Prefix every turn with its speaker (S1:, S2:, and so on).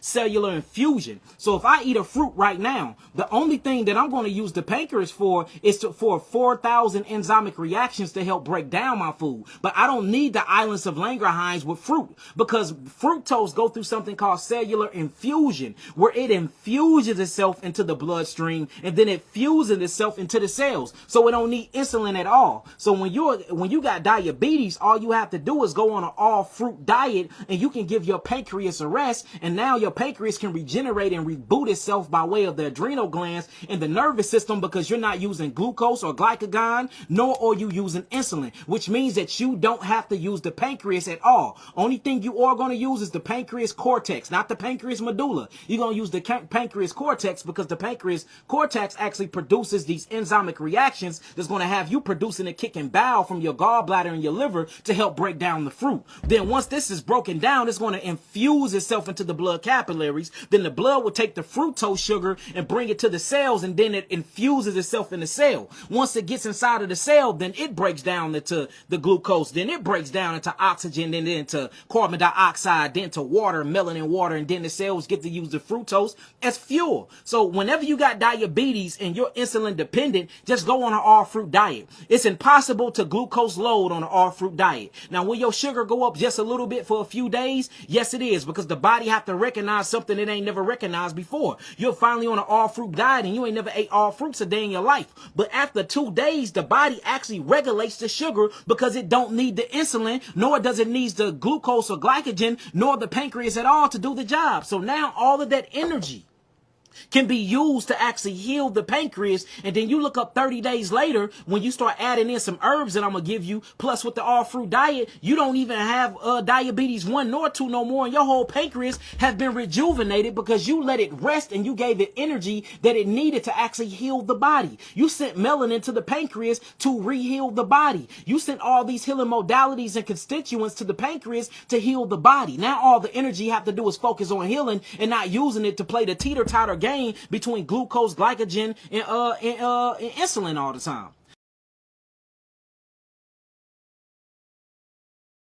S1: cellular infusion. So if I eat a fruit right now, the only thing that I'm going to use the pancreas for is for 4,000 enzymic reactions to help break down my food. But I don't need the islands of Langerhans with fruit, because fructose go through something called cellular infusion, where it infuses itself into the bloodstream and then it fuses itself into the cells. So it don't need insulin at all. So when you got diabetes, all you have to do is go on an all fruit diet, and you can give your pancreas a rest, and now your pancreas can regenerate and reboot itself by way of the adrenal glands and the nervous system, because you're not using glucose or glycagon, nor are you using insulin, which means that you don't have to use the pancreas at all. Only thing you are going to use is the pancreas cortex, not the pancreas medulla. You're going to use the pancreas cortex, because the pancreas cortex actually produces these enzymic reactions that's going to have you producing a kick and bile from your gallbladder and your liver to help break down the fruit. Then once this is broken down, it's going to infuse itself into the blood capillaries. Then the blood will take the fructose sugar and bring it to the cells, and then it infuses itself in the cell. Once it gets inside of the cell, then it breaks down into the glucose, then it breaks down into oxygen, then into carbon dioxide, then to water, melanin water, and then the cells get to use the fructose as fuel. So whenever you got diabetes and you're insulin dependent, just go on an all fruit diet. It's impossible to glucose load on an all fruit diet. Now, will your sugar go up just a little bit for a few days? Yes, it is, because the body have to recognize something it ain't never recognized before. You're finally on an all fruit diet and you ain't never ate all fruits a day in your life. But after 2 days, the body actually regulates the sugar, because it don't need the insulin, nor does it need the glucose or glycogen, nor the pancreas at all to do the job. So now all of that energy can be used to actually heal the pancreas. And then you look up 30 days later, when you start adding in some herbs that I'm going to give you, plus with the all fruit diet, you don't even have diabetes 1 nor 2 no more. And your whole pancreas has been rejuvenated, because you let it rest and you gave it energy that it needed to actually heal the body. You sent melanin to the pancreas to re-heal the body. You sent all these healing modalities and constituents to the pancreas to heal the body. Now all the energy you have to do is focus on healing and not using it to play the teeter-totter game between glucose, glycogen, and insulin all the time.